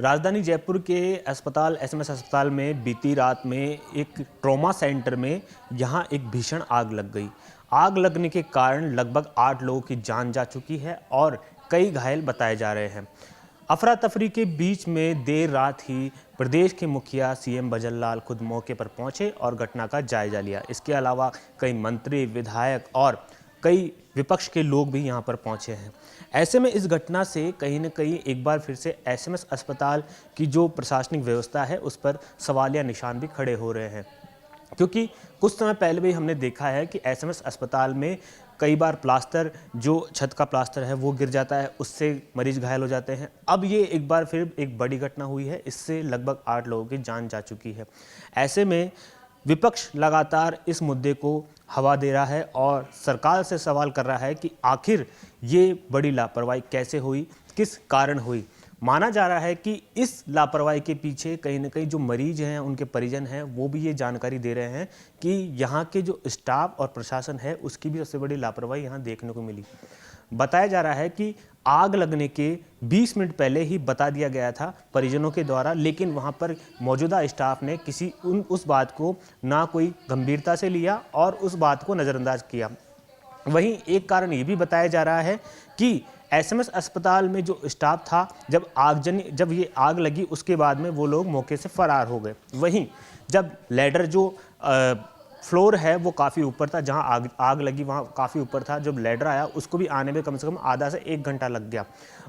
राजधानी जयपुर के अस्पताल एसएमएस अस्पताल में बीती रात में एक ट्रॉमा सेंटर में यहां एक भीषण आग लग गई। आग लगने के कारण लगभग 8 लोगों की जान जा चुकी है और कई घायल बताए जा रहे हैं। अफरा तफरी के बीच में देर रात ही प्रदेश के मुखिया सीएम भजनलाल खुद मौके पर पहुंचे और घटना का जायजा लिया। इसके अलावा कई मंत्री, विधायक और कई विपक्ष के लोग भी यहां पर पहुंचे हैं। ऐसे में इस घटना से कहीं न कहीं एक बार फिर से एसएमएस अस्पताल की जो प्रशासनिक व्यवस्था है उस पर सवालिया निशान भी खड़े हो रहे हैं, क्योंकि कुछ समय पहले भी हमने देखा है कि एसएमएस अस्पताल में कई बार प्लास्टर, जो छत का प्लास्टर है वो गिर जाता है, उससे मरीज घायल हो जाते हैं। अब ये एक बार फिर एक बड़ी घटना हुई है, इससे लगभग 8 लोगों की जान जा चुकी है। ऐसे में विपक्ष लगातार इस मुद्दे को हवा दे रहा है और सरकार से सवाल कर रहा है कि आखिर ये बड़ी लापरवाही कैसे हुई, किस कारण हुई। माना जा रहा है कि इस लापरवाही के पीछे कहीं न कहीं जो मरीज हैं, उनके परिजन हैं, वो भी ये जानकारी दे रहे हैं कि यहाँ के जो स्टाफ और प्रशासन है उसकी भी सबसे बड़ी लापरवाही यहाँ देखने को मिली। बताया जा रहा है कि आग लगने के 20 मिनट पहले ही बता दिया गया था परिजनों के द्वारा, लेकिन वहां पर मौजूदा स्टाफ ने उस बात को ना कोई गंभीरता से लिया और उस बात को नज़रअंदाज किया। वहीं एक कारण ये भी बताया जा रहा है कि एसएमएस अस्पताल में जो स्टाफ था, जब ये आग लगी उसके बाद में वो लोग मौके से फरार हो गए। वहीं जब लैडर जो फ्लोर है वो काफ़ी ऊपर था, जहां आग लगी वहाँ काफ़ी ऊपर था, जब लैडर आया उसको भी आने में कम से कम आधा से 1 घंटा लग गया।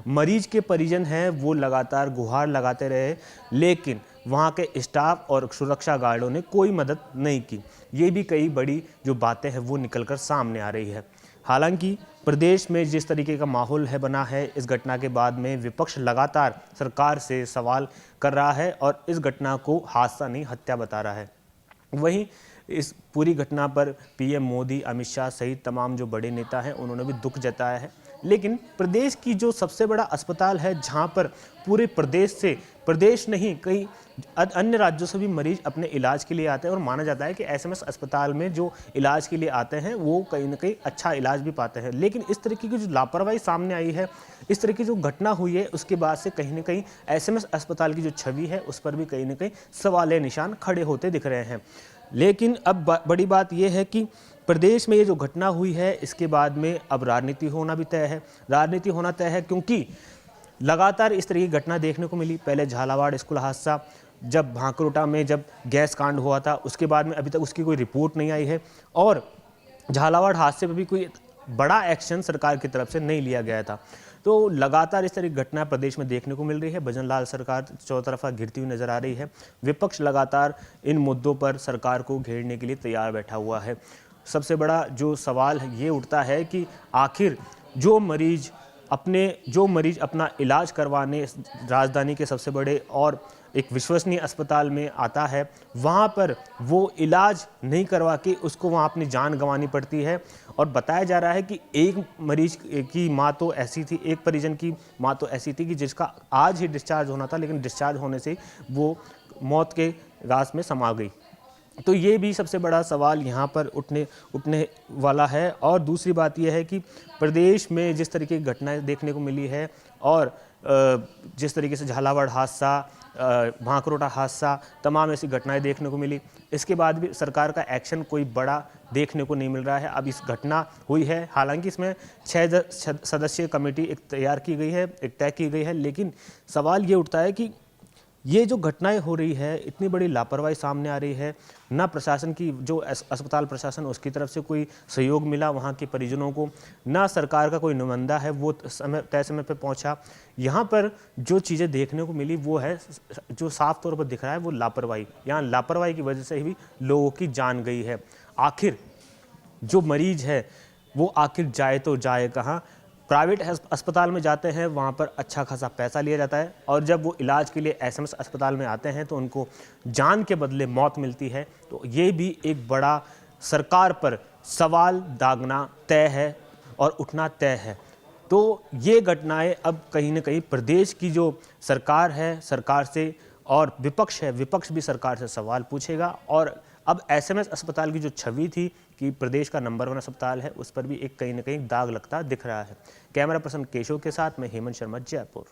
मरीज के परिजन हैं वो लगातार गुहार लगाते रहे, लेकिन वहाँ के स्टाफ और सुरक्षा गार्डों ने कोई मदद नहीं की। ये भी कई बड़ी जो बातें हैं वो निकलकर सामने आ रही है। हालांकि प्रदेश में जिस तरीके का माहौल है बना है, इस घटना के बाद में विपक्ष लगातार सरकार से सवाल कर रहा है और इस घटना को हादसा नहीं हत्या बता रहा है। वहीं इस पूरी घटना पर पीएम मोदी, अमित शाह सहित तमाम जो बड़े नेता हैं उन्होंने भी दुख जताया है। लेकिन प्रदेश की जो सबसे बड़ा अस्पताल है, जहां पर पूरे प्रदेश नहीं कई अन्य राज्यों से भी मरीज अपने इलाज के लिए आते हैं और माना जाता है कि एसएमएस अस्पताल में जो इलाज के लिए आते हैं वो कहीं ना कहीं अच्छा इलाज भी पाते हैं। लेकिन इस तरीके की जो लापरवाही सामने आई है, इस तरह की जो घटना हुई है, उसके बाद से कहीं ना कहीं एसएमएस अस्पताल की जो छवि है उस पर भी कहीं ना कहीं सवालिया निशान खड़े होते दिख रहे हैं। लेकिन अब बड़ी बात यह है कि प्रदेश में ये जो घटना हुई है इसके बाद में अब राजनीति होना भी तय है। राजनीति होना तय है क्योंकि लगातार इस तरह की घटना देखने को मिली। पहले झालावाड़ स्कूल हादसा, जब भांकरोटा में जब गैस कांड हुआ था, उसके बाद में अभी तक उसकी कोई रिपोर्ट नहीं आई है और झालावाड़ हादसे पर भी कोई बड़ा एक्शन सरकार की तरफ से नहीं लिया गया था। तो लगातार इस तरह की घटना प्रदेश में देखने को मिल रही है। भजनलाल सरकार चौतरफा घिरती हुई नजर आ रही है। विपक्ष लगातार इन मुद्दों पर सरकार को घेरने के लिए तैयार बैठा हुआ है। सबसे बड़ा जो सवाल ये उठता है कि आखिर जो मरीज अपना इलाज करवाने राजधानी के सबसे बड़े और एक विश्वसनीय अस्पताल में आता है, वहाँ पर वो इलाज नहीं करवा के उसको वहाँ अपनी जान गंवानी पड़ती है। और बताया जा रहा है कि एक मरीज की माँ तो ऐसी थी, एक परिजन की माँ तो ऐसी थी कि जिसका आज ही डिस्चार्ज होना था, लेकिन डिस्चार्ज होने से वो मौत के गास में समा गई। तो ये भी सबसे बड़ा सवाल यहाँ पर उठने वाला है। और दूसरी बात यह है कि प्रदेश में जिस तरीके की घटनाएं देखने को मिली है और जिस तरीके से झालावाड़ हादसा, भांकरोटा हादसा, तमाम ऐसी घटनाएं देखने को मिली, इसके बाद भी सरकार का एक्शन कोई बड़ा देखने को नहीं मिल रहा है। अब इस घटना हुई है, हालांकि इसमें 6 सदस्यीय कमेटी एक तैयार की गई है, एक तय की गई है, लेकिन सवाल ये उठता है कि ये जो घटनाएं हो रही है, इतनी बड़ी लापरवाही सामने आ रही है, ना प्रशासन की जो अस्पताल प्रशासन उसकी तरफ से कोई सहयोग मिला वहाँ के परिजनों को, ना सरकार का कोई नुमाइंदा है वो तय समय पर पहुँचा। यहाँ पर जो चीज़ें देखने को मिली वो है, जो साफ तौर पर दिख रहा है वो लापरवाही। यहाँ लापरवाही की वजह से ही लोगों की जान गई है। आखिर जो मरीज है वो आखिर जाए तो जाए कहाँ? प्राइवेट अस्पताल में जाते हैं, वहाँ पर अच्छा खासा पैसा लिया जाता है और जब वो इलाज के लिए एसएमएस अस्पताल में आते हैं तो उनको जान के बदले मौत मिलती है। तो ये भी एक बड़ा सरकार पर सवाल दागना तय है और उठना तय है। तो ये घटनाएं अब कहीं ना कहीं प्रदेश की जो सरकार है, सरकार से, और विपक्ष है, विपक्ष भी सरकार से सवाल पूछेगा। और अब एसएमएस अस्पताल की जो छवि थी कि प्रदेश का नंबर 1 अस्पताल है, उस पर भी एक कहीं ना कहीं दाग लगता दिख रहा है। कैमरा पर्सन केशव के साथ में हेमंत शर्मा, जयपुर।